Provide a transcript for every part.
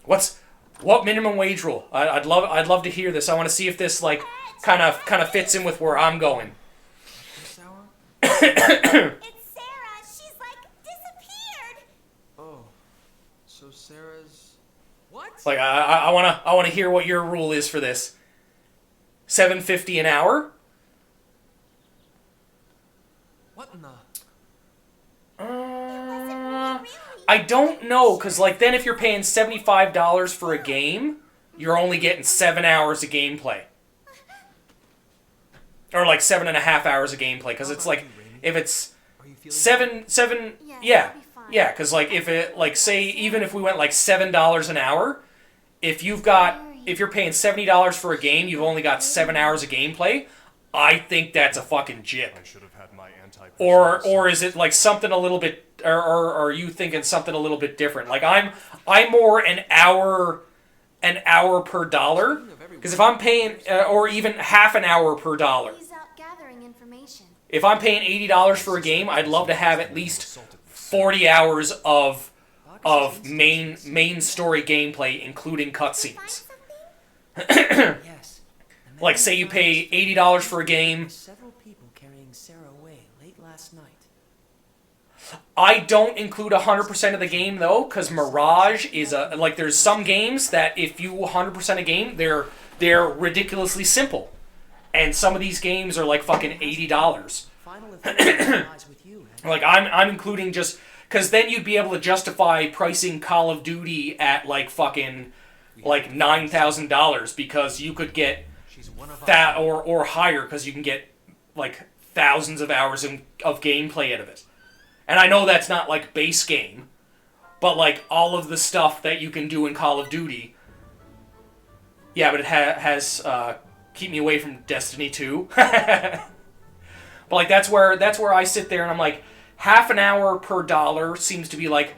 What minimum wage rule? I'd love to hear this. I want to see if this like kind of fits in with where I'm going. It's Sarah. She's like disappeared. Oh, so Sarah's... What? Like I wanna hear what your rule is for this. $7.50 an hour. What in the... I don't know, because like then if you're paying $75 for a game, you're only getting 7 hours of gameplay. Or like 7.5 hours of gameplay, because it's like, if it's seven, yeah, because like if it, like say, even if we went like $7 an hour, if you're paying $70 for a game, you've only got 7 hours of gameplay, I think that's a fucking jip. I should have had my Or is it like something a little bit, or are you thinking something a little bit different? Like I'm more an hour per dollar, because if I'm paying, or even half an hour per dollar. He's out gathering information. If I'm paying $80 for a game, I'd love to have at least 40 hours of main story gameplay, including cutscenes. Yes. Like say you pay $80 for a game. Several people carrying Sarah away late last night. I don't include 100% of the game though, because Mirage is like there's some games that if you 100% a game, they're ridiculously simple, and some of these games are like fucking $80. Final authority lies with you. Like I'm including just because then you'd be able to justify pricing Call of Duty at like fucking like $9,000 because you could get that or higher because you can get like thousands of hours of gameplay out of it. And I know that's not like base game, but like all of the stuff that you can do in Call of Duty. Yeah, but it has Keep Me Away from Destiny 2. But like that's where I sit there and I'm like, half an hour per dollar seems to be like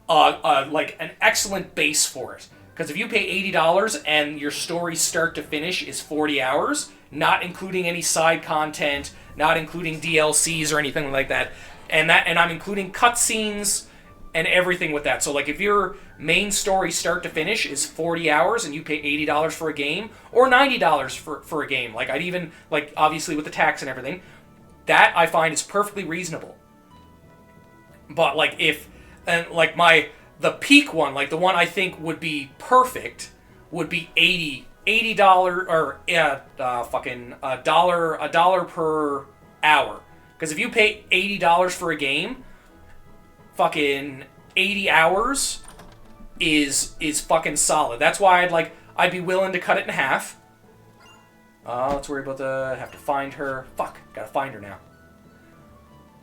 an excellent base for it. Because if you pay $80 and your story start to finish is 40 hours, not including any side content, not including DLCs or anything like that, and I'm including cutscenes and everything with that. So like if your main story start to finish is 40 hours and you pay $80 for a game, or $90 for a game, like I'd even, like obviously with the tax and everything, that I find is perfectly reasonable. But like if, and like the peak one, like the one I think would be perfect, would be $80 or fucking a dollar per hour. Because if you pay $80 for a game, fucking 80 hours is fucking solid. That's why I'd be willing to cut it in half. Let's worry about have to find her. Fuck, gotta find her now.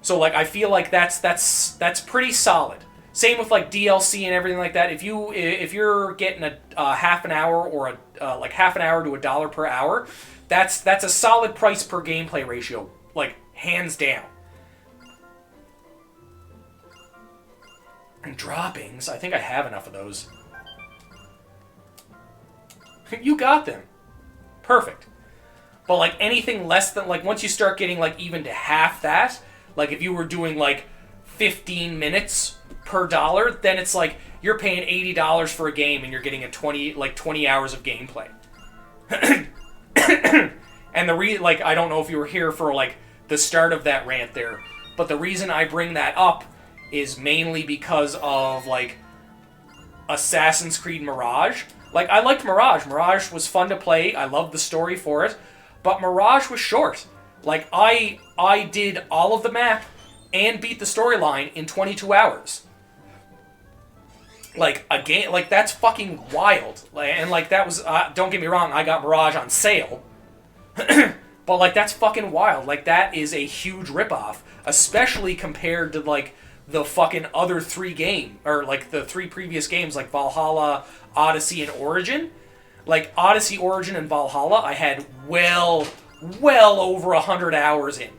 So like I feel like that's pretty solid. Same with like DLC and everything like that. If you're getting a half an hour or like half an hour to $1 per hour, that's a solid price per gameplay ratio, like hands down. And droppings, I think I have enough of those. You got them. Perfect. But like anything less than, like once you start getting like even to half that, like if you were doing like 15 minutes per dollar, then it's like you're paying $80 for a game and you're getting 20 hours of gameplay. And like I don't know if you were here for like the start of that rant there, but the reason I bring that up is mainly because of like Assassin's Creed Mirage. Like I liked Mirage. Mirage was fun to play. I loved the story for it, but Mirage was short. Like I did all of the map and beat the storyline in 22 hours. Like a game, like that's fucking wild. And like that was, don't get me wrong, I got Mirage on sale. But like that's fucking wild. Like that is a huge ripoff, especially compared to like the fucking other three or like the three previous games like Valhalla, Odyssey, and Origin. Like Odyssey, Origin, and Valhalla, I had well over 100 hours in.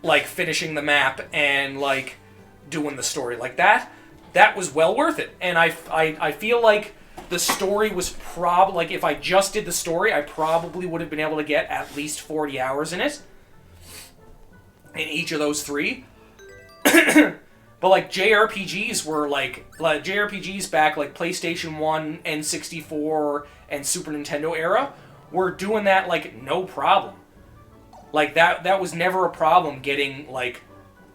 Like finishing the map and like doing the story like that. That was well worth it. And I feel like the story was probably, like if I just did the story, I probably would have been able to get at least 40 hours in it. In each of those three. But like JRPGs were like JRPGs back like PlayStation 1, N64, and Super Nintendo era were doing that like no problem. Like that was never a problem getting like,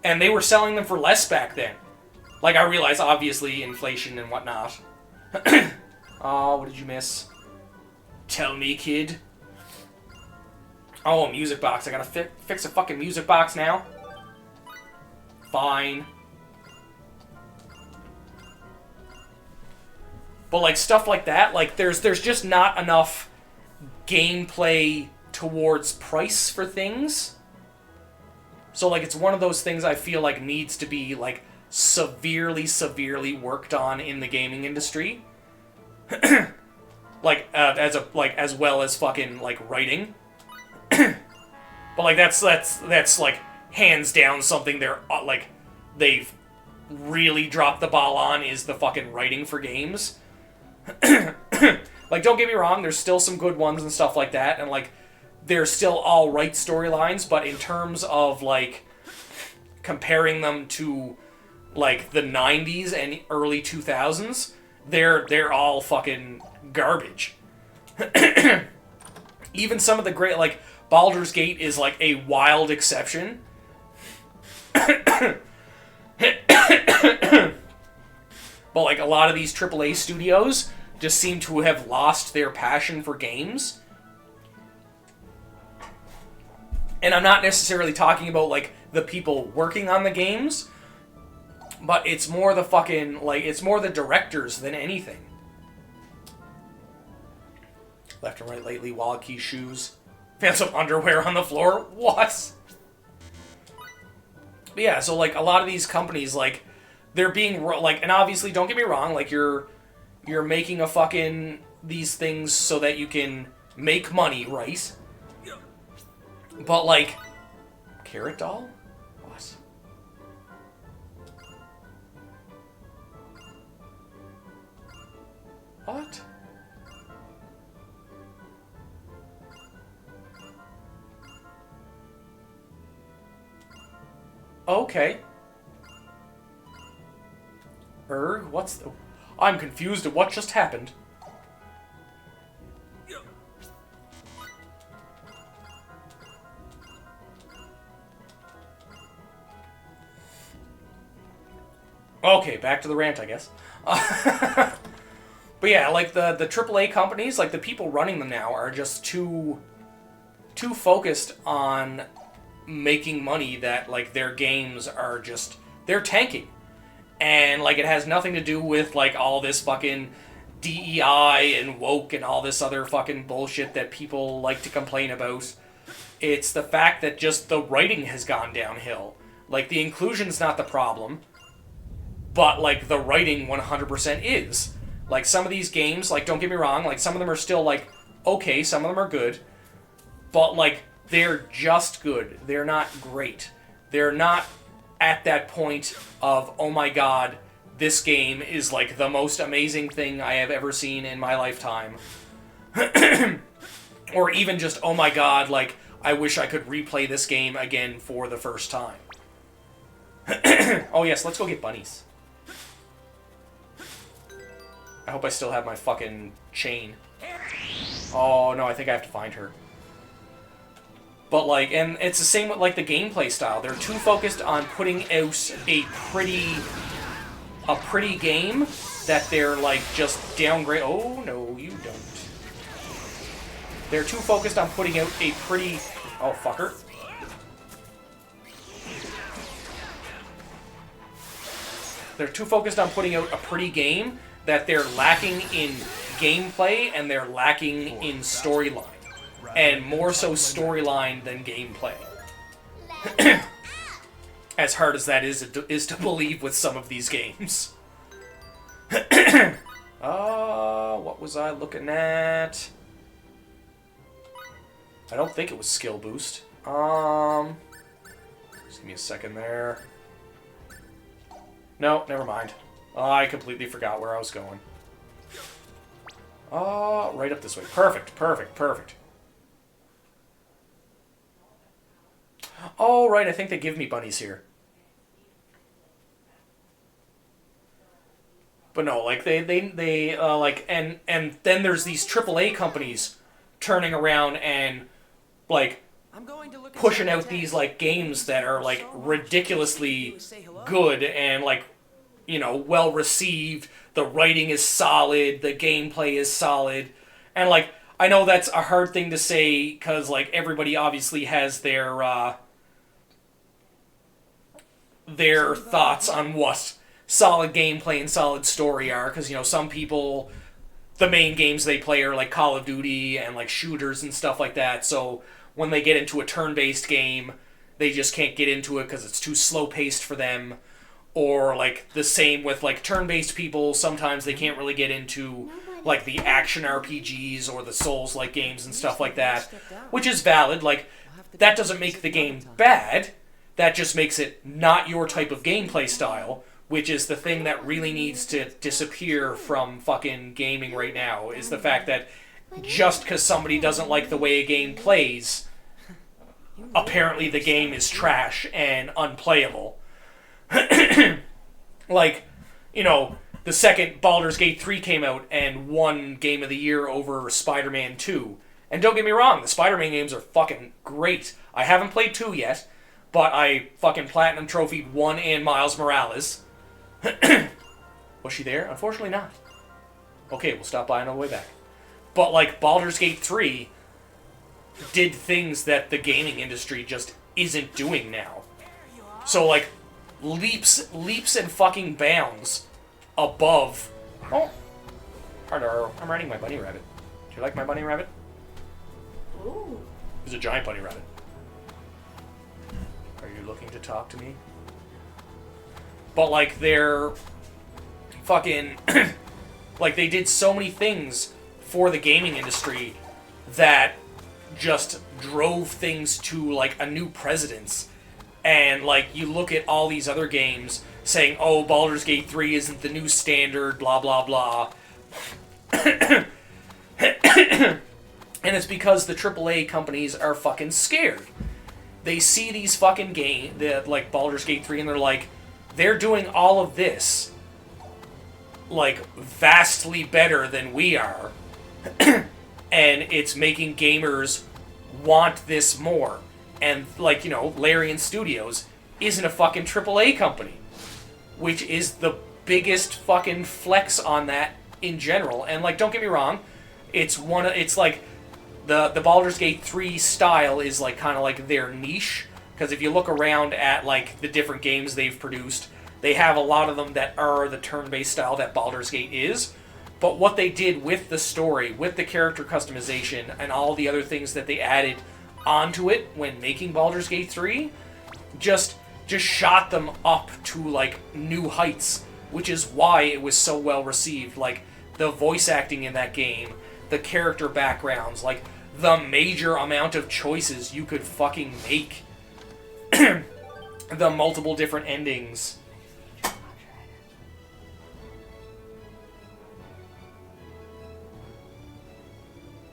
and they were selling them for less back then. Like I realize obviously inflation and whatnot. Oh, what did you miss? Tell me, kid. Oh, a music box. I gotta fix a fucking music box now. Fine. But like stuff like that, like there's just not enough gameplay towards price for things. So like it's one of those things I feel like needs to be like severely worked on in the gaming industry. Like as well as fucking like writing. But like that's like hands down something they've really dropped the ball on is the fucking writing for games. Like don't get me wrong, there's still some good ones and stuff like that, and like they're still all right storylines, but in terms of like comparing them to like the 90s and early 2000s, they're all fucking garbage. Even some of the great, like Baldur's Gate is like a wild exception. But like a lot of these AAA studios just seem to have lost their passion for games. And I'm not necessarily talking about like the people working on the games, but it's more the fucking like it's more the directors than anything. Left and right lately, wallet key, shoes. Found some underwear on the floor. What? But yeah, so like a lot of these companies, like they're being like, and obviously don't get me wrong, like you're making a fucking these things so that you can make money, right? But like, Carrot Doll? What? What? Okay. What's the... I'm confused at what just happened. Okay, back to the rant, I guess. But yeah, like the AAA companies, like the people running them now are just too focused on making money that like their games are just, they're tanking. And like it has nothing to do with like all this fucking DEI and woke and all this other fucking bullshit that people like to complain about. It's the fact that just the writing has gone downhill. Like the inclusion's not the problem, but like the writing 100% is. Like some of these games, like don't get me wrong, like some of them are still like okay, some of them are good, but like they're just good. They're not great. They're not at that point of, oh my god, this game is like the most amazing thing I have ever seen in my lifetime. Or even just, oh my god, like, I wish I could replay this game again for the first time. Oh yes, let's go get bunnies. I hope I still have my fucking chain. Oh no, I think I have to find her. But like, and it's the same with like the gameplay style. They're too focused on putting out a pretty game that they're like just downgrade. Oh no, you don't. They're too focused on putting out a pretty. Oh fucker. They're too focused on putting out a pretty game that they're lacking in gameplay and they're lacking in storyline. And more so storyline than gameplay. As hard as that is to believe with some of these games. What was I looking at? I don't think it was skill boost. Just give me a second there. No, never mind. I completely forgot where I was going. Right up this way. Perfect, perfect, perfect. Oh, right, I think they give me bunnies here. But no, like they like and then there's these AAA companies turning around and like I'm going to look at pushing Sarah's out these text. like games that are like So much. ridiculously You say hello? good and like, you know, well received. The writing is solid, the gameplay is solid, and like I know that's a hard thing to say because like everybody obviously has their thoughts on what solid gameplay and solid story are, because you know some people, the main games they play are like Call of Duty and like shooters and stuff like that, so when they get into a turn-based game they just can't get into it because it's too slow-paced for them. Or like the same with like turn-based people, sometimes they can't really get into like the action RPGs or the Souls-like games and stuff like that, which is valid. Like that doesn't make the game bad, that just makes it not your type of gameplay style, which is the thing that really needs to disappear from fucking gaming right now, is the fact that just because somebody doesn't like the way a game plays, apparently the game is trash and unplayable. Like, you know, the second Baldur's Gate 3 came out and won Game of the Year over Spider-Man 2. And don't get me wrong, the Spider-Man games are fucking great. I haven't played 2 yet, but I fucking Platinum Trophied 1 and Miles Morales. Was she there? Unfortunately not. Okay, we'll stop by on the way back. But, like, Baldur's Gate 3 did things that the gaming industry just isn't doing now. So, like, leaps and fucking bounds above... Oh, hello, I'm riding my bunny rabbit. Do you like my bunny rabbit? Ooh. He's a giant bunny rabbit. Are you looking to talk to me? But, like, they're fucking... like, they did so many things for the gaming industry that just drove things to, like, a new precedence. And, like, you look at all these other games saying, oh, Baldur's Gate 3 isn't the new standard, blah, blah, blah. And it's because the AAA companies are fucking scared. They see these fucking games, like Baldur's Gate 3, and they're like, they're doing all of this, like, vastly better than we are. And it's making gamers want this more. And, like, you know, Larian Studios isn't a fucking AAA company, which is the biggest fucking flex on that in general. And, like, don't get me wrong, it's like the Baldur's Gate 3 style is, like, kind of like their niche, because if you look around at, like, the different games they've produced, they have a lot of them that are the turn-based style that Baldur's Gate is. But what they did with the story, with the character customization, and all the other things that they added onto it when making Baldur's Gate 3, just shot them up to, like, new heights, which is why it was so well received. Like, the voice acting in that game, the character backgrounds, like, the major amount of choices you could fucking make, the multiple different endings.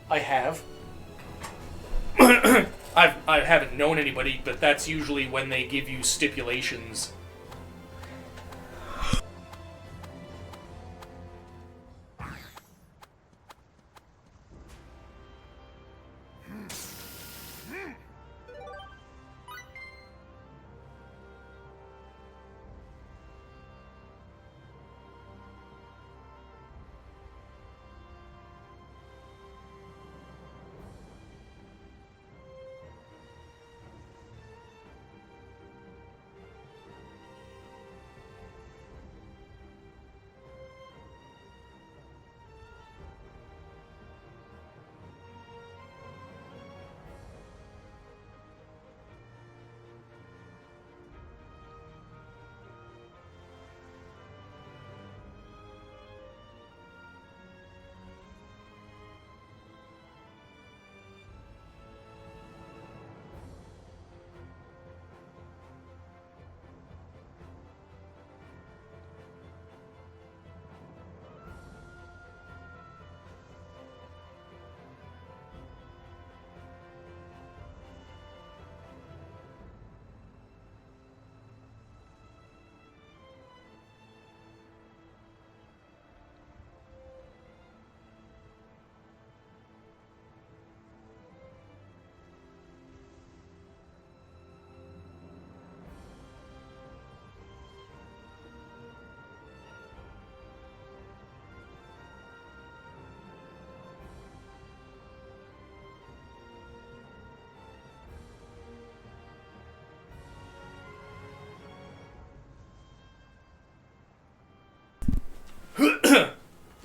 I have. I haven't known anybody, but that's usually when they give you stipulations.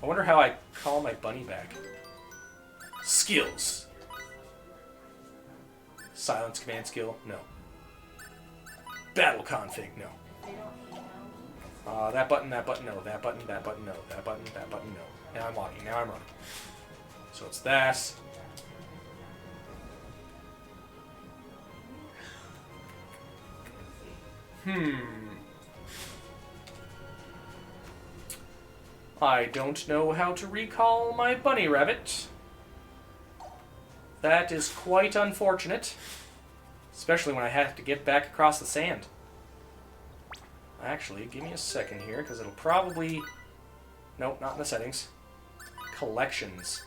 I wonder how I call my bunny back. Skills. Silence command skill? No. Battle config? No. They don't email me. That button, no. That button, no. That button, no. That button, no. Now I'm walking, now I'm running. So it's that. I don't know how to recall my bunny rabbit. That is quite unfortunate. Especially when I have to get back across the sand. Actually, give me a second here, because it'll probably... Nope, not in the settings. Collections.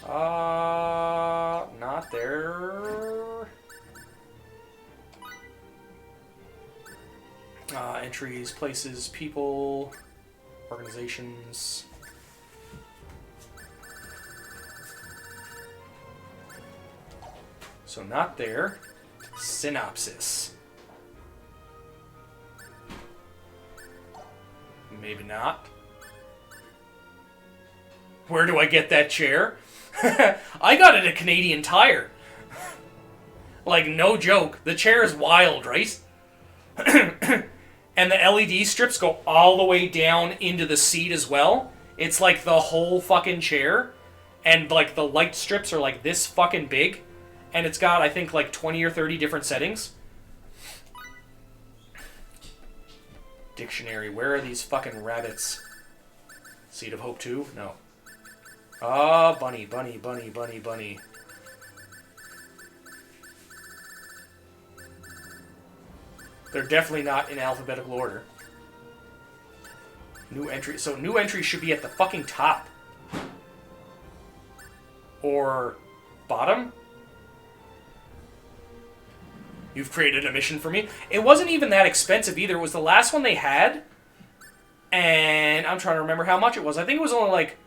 Not there. Entries, places, people, organizations. So not there. Synopsis. Maybe not. Where do I get that chair? I got it at Canadian Tire. Like, no joke. The chair is wild, right? And the LED strips go all the way down into the seat as well. It's like the whole fucking chair. And, like, the light strips are, like, this fucking big. And it's got, I think, like, 20 or 30 different settings. Dictionary. Where are these fucking rabbits? Seed of Hope 2? No. Ah, bunny, bunny, bunny, bunny, bunny. They're definitely not in alphabetical order. New entry. So new entry should be at the fucking top. Or bottom? You've created a mission for me. It wasn't even that expensive either. It was the last one they had. And I'm trying to remember how much it was. I think it was only like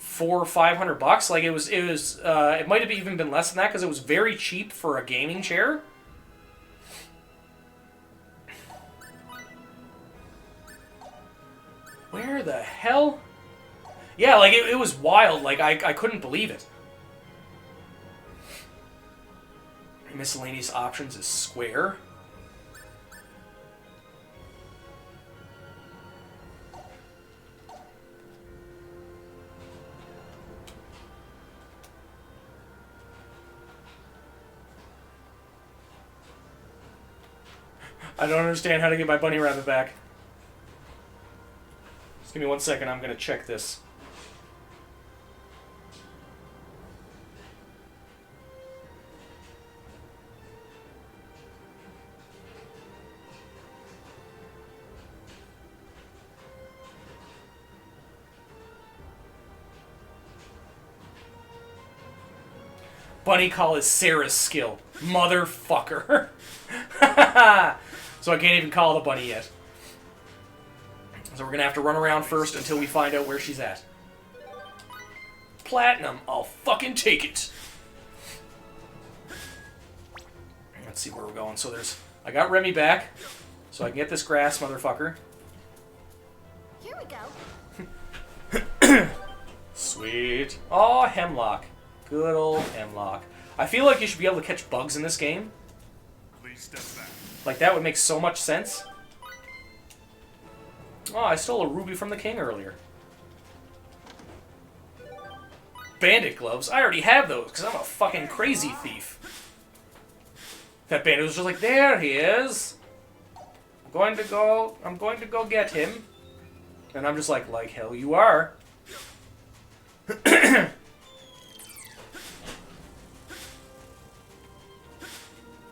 $400 or $500. Like it might have even been less than that because it was very cheap for a gaming chair. Where the hell? Yeah, like it was wild. Like I couldn't believe it. Miscellaneous options is square. I don't understand how to get my bunny rabbit back. Just give me 1 second, I'm gonna check this. Bunny call is Sarah's skill. Motherfucker. So I can't even call the bunny yet. So we're going to have to run around first until we find out where she's at. Platinum. I'll fucking take it. Let's see where we're going. So there's... I got Remy back. So I can get this grass, motherfucker. Here we go. Sweet. Oh, Hemlock. Good old Hemlock. I feel like you should be able to catch bugs in this game. Please step back. Like, that would make so much sense. Oh, I stole a ruby from the king earlier. Bandit gloves? I already have those, because I'm a fucking crazy thief. That bandit was just like, there he is. I'm going to go get him. And I'm just like hell you are.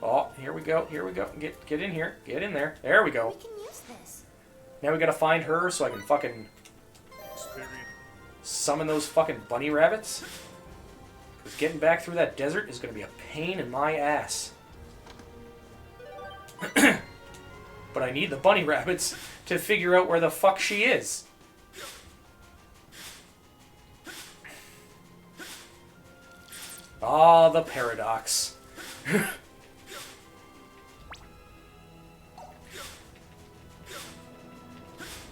Oh, here we go. Get in here. Get in there. There we go. We can use this. Now we gotta find her so I can fucking Experience. summon those fucking bunny rabbits. Because getting back through that desert is gonna be a pain in my ass. But I need the bunny rabbits to figure out where the fuck she is. Ah, the paradox.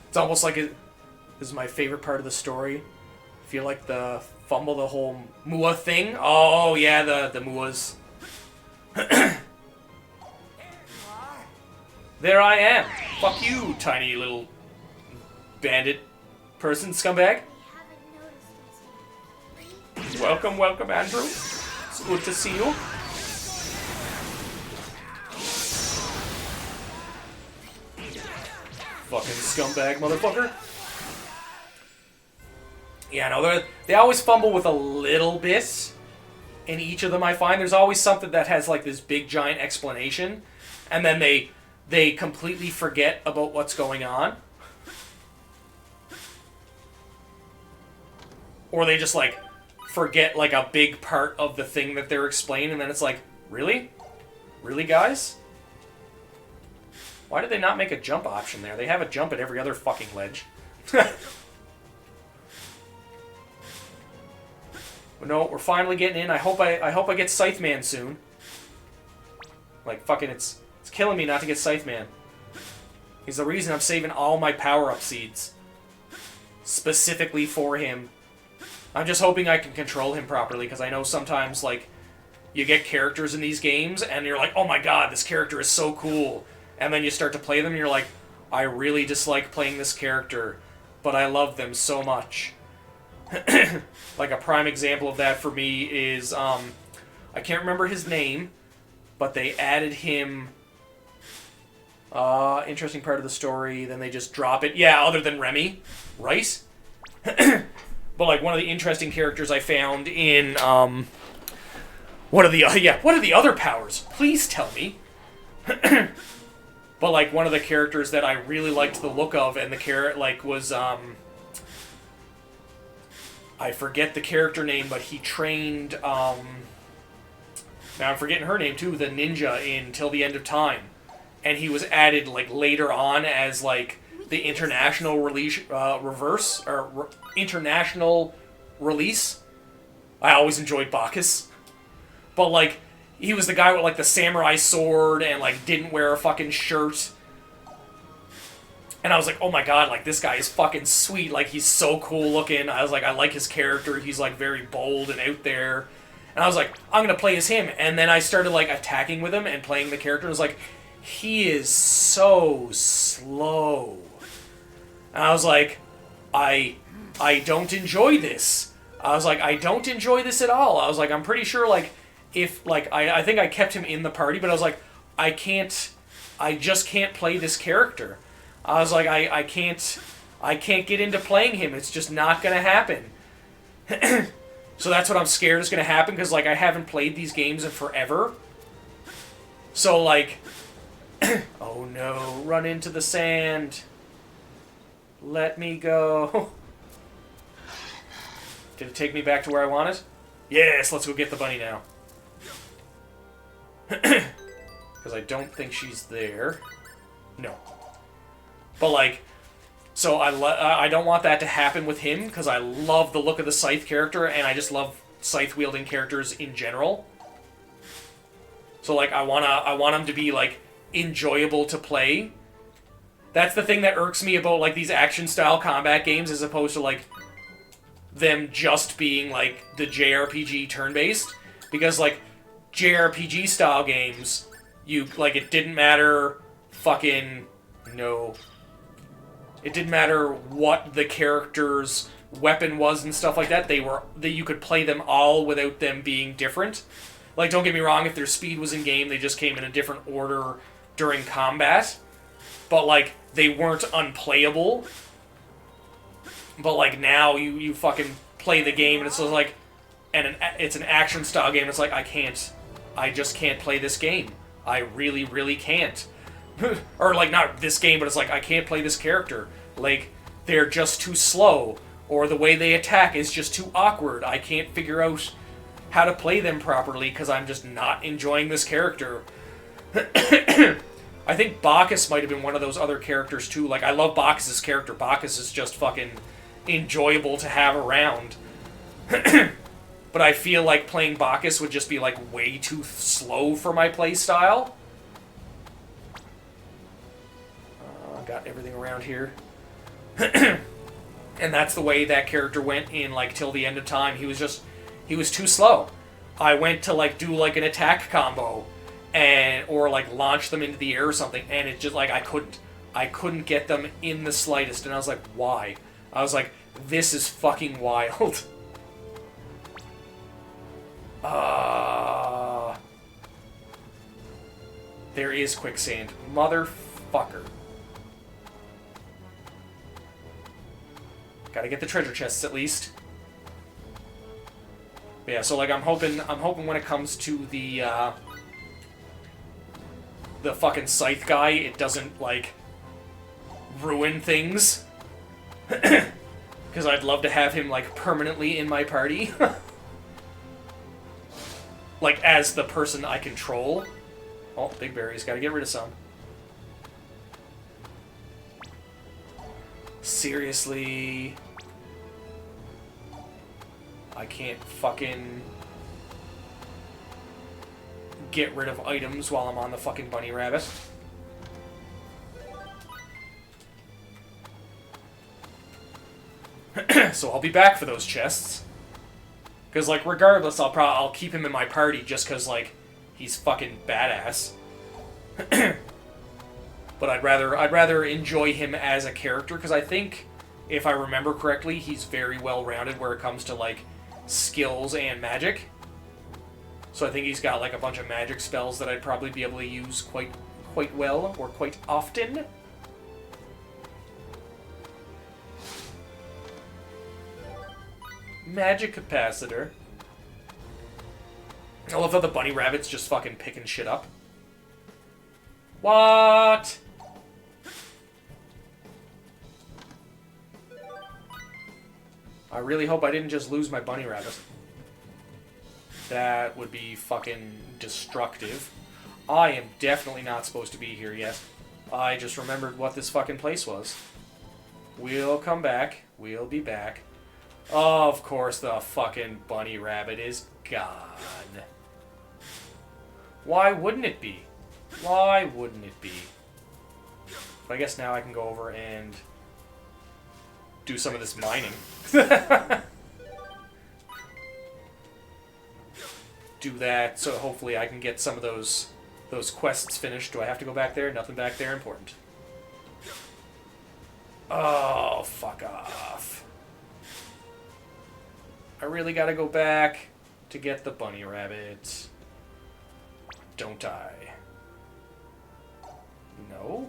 It's almost like this is my favorite part of the story, Feel like the fumble the whole Mua thing. Oh yeah, the Muas. There I am. Fuck you, tiny little bandit person scumbag. We haven't noticed us yet. Welcome, welcome, Andrew. It's good to see you. Fucking scumbag motherfucker. Yeah, no, they always fumble with a little bit in each of them, I find. There's always something that has, like, this big, giant explanation, and then they completely forget about what's going on. Or they just, like, forget, like, a big part of the thing that they're explaining, and then it's like, really? Really, guys? Why did they not make a jump option there? They have a jump at every other fucking ledge. No, we're finally getting in. I hope I get Scythe Man soon. Like, fucking, it's killing me not to get Scythe Man. He's the reason I'm saving all my power-up seeds. Specifically for him. I'm just hoping I can control him properly, because I know sometimes, like, you get characters in these games, and you're like, oh my god, this character is so cool. And then you start to play them, and you're like, I really dislike playing this character, but I love them so much. Like, a prime example of that for me is, I can't remember his name, but they added him, interesting part of the story, then they just drop it. Yeah, other than Remy, right? But, like, one of the interesting characters I found in, what are the other powers? Please tell me. But, like, one of the characters that I really liked the look of, and the character, like, was, I forget the character name, but he trained, now I'm forgetting her name too, the ninja in Till the End of Time. And he was added, like, later on as, like, the international international release. I always enjoyed Bacchus. But, like, he was the guy with, like, the samurai sword and, like, didn't wear a fucking shirt. And I was like, oh my god, like, this guy is fucking sweet. Like, he's so cool looking. I was like, I like his character. He's, like, very bold and out there. And I was like, I'm gonna play as him. And then I started, like, attacking with him and playing the character. And I was like, he is so slow. And I was like, I don't enjoy this. I was like, I don't enjoy this at all. I was like, I'm pretty sure, like, if, like, I think I kept him in the party, but I was like, I just can't play this character. I was like, I can't get into playing him. It's just not gonna happen. So that's what I'm scared is gonna happen, because, like, I haven't played these games in forever. So, like, oh no, run into the sand. Let me go. Did it take me back to where I wanted? Yes, let's go get the bunny now. Because I don't think she's there. No. But, like, so I don't want that to happen with him, because I love the look of the Scythe character, and I just love Scythe-wielding characters in general. So, like, I want him to be, like, enjoyable to play. That's the thing that irks me about, like, these action-style combat games, as opposed to, like, them just being, like, the JRPG turn-based. Because, like, JRPG-style games, like, it didn't matter fucking... No... It didn't matter what the character's weapon was and stuff like that. You could play them all without them being different. Like, don't get me wrong, if their speed was in game, they just came in a different order during combat. But, like, they weren't unplayable. But, like, now you fucking play the game and it's like, and it's an action style game. It's like, I just can't play this game. I really, really can't. Or, like, not this game, but it's like, I can't play this character. Like, they're just too slow. Or the way they attack is just too awkward. I can't figure out how to play them properly because I'm just not enjoying this character. I think Bacchus might have been one of those other characters, too. Like, I love Bacchus' character. Bacchus is just fucking enjoyable to have around. But I feel like playing Bacchus would just be, like, way too slow for my playstyle. Got everything around here. And that's the way that character went in, like, till the end of time. He was too slow. I went to, like, do, like, an attack combo, or, like, launch them into the air or something, and it just, like, I couldn't get them in the slightest, and I was like, why? I was like, this is fucking wild. There is quicksand. Motherfucker. Gotta get the treasure chests at least. But yeah, so like I'm hoping when it comes to the fucking scythe guy, it doesn't like ruin things. Because I'd love to have him like permanently in my party. Like as the person I control. Oh, big berries, gotta get rid of some. Seriously? I can't fucking get rid of items while I'm on the fucking bunny rabbit. So I'll be back for those chests. Because, like, regardless, I'll keep him in my party just because, like, he's fucking badass. But I'd rather enjoy him as a character, because I think, if I remember correctly, he's very well-rounded where it comes to, like, skills and magic. So I think he's got, like, a bunch of magic spells that I'd probably be able to use quite well, or quite often. Magic capacitor. I love how the bunny rabbit's just fucking picking shit up. What? I really hope I didn't just lose my bunny rabbit. That would be fucking destructive. I am definitely not supposed to be here yet. I just remembered what this fucking place was. We'll come back. We'll be back. Of course the fucking bunny rabbit is gone. Why wouldn't it be? Why wouldn't it be? But I guess now I can go over and do some of this mining. Do that, so hopefully I can get some of those quests finished. Do I have to go back there? Nothing back there important. Oh, fuck off. I really gotta go back to get the bunny rabbit. Don't I? No?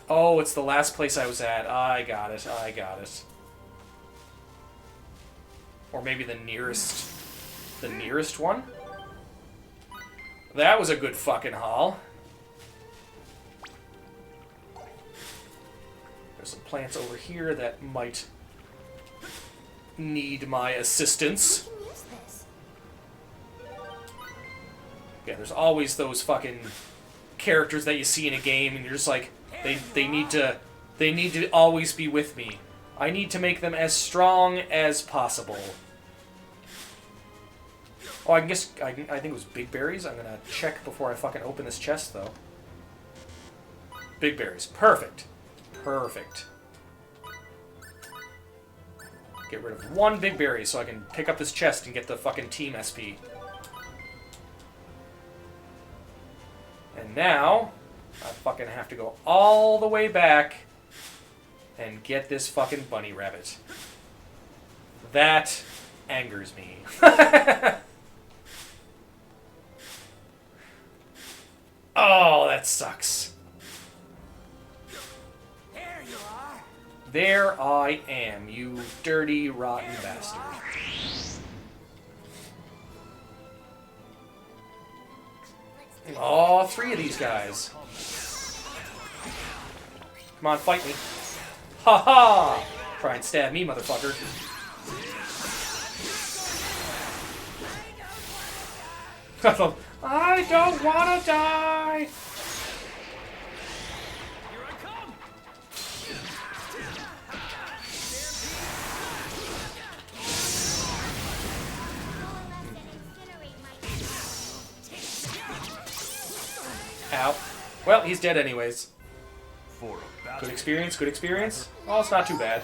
Oh, it's the last place I was at. I got it. I got it. Or maybe the nearest one? That was a good fucking haul. There's some plants over here that might need my assistance. We can use this. Yeah, there's always those fucking characters that you see in a game and you're just like, they need to always be with me. I need to make them as strong as possible. Oh, I think it was big berries. I'm gonna check before I fucking open this chest though. Big berries. Perfect. Perfect. Get rid of one big berry so I can pick up this chest and get the fucking team SP. And now, I fucking have to go all the way back and get this fucking bunny rabbit. That angers me. Oh, that sucks. There I am, you dirty, rotten bastard. Oh, 3 of these guys. Come on, fight me. Ha ha! Try and stab me, motherfucker. I don't wanna die! Ow. Well, he's dead anyways. for a battle. Good experience, good experience. Well, it's not too bad.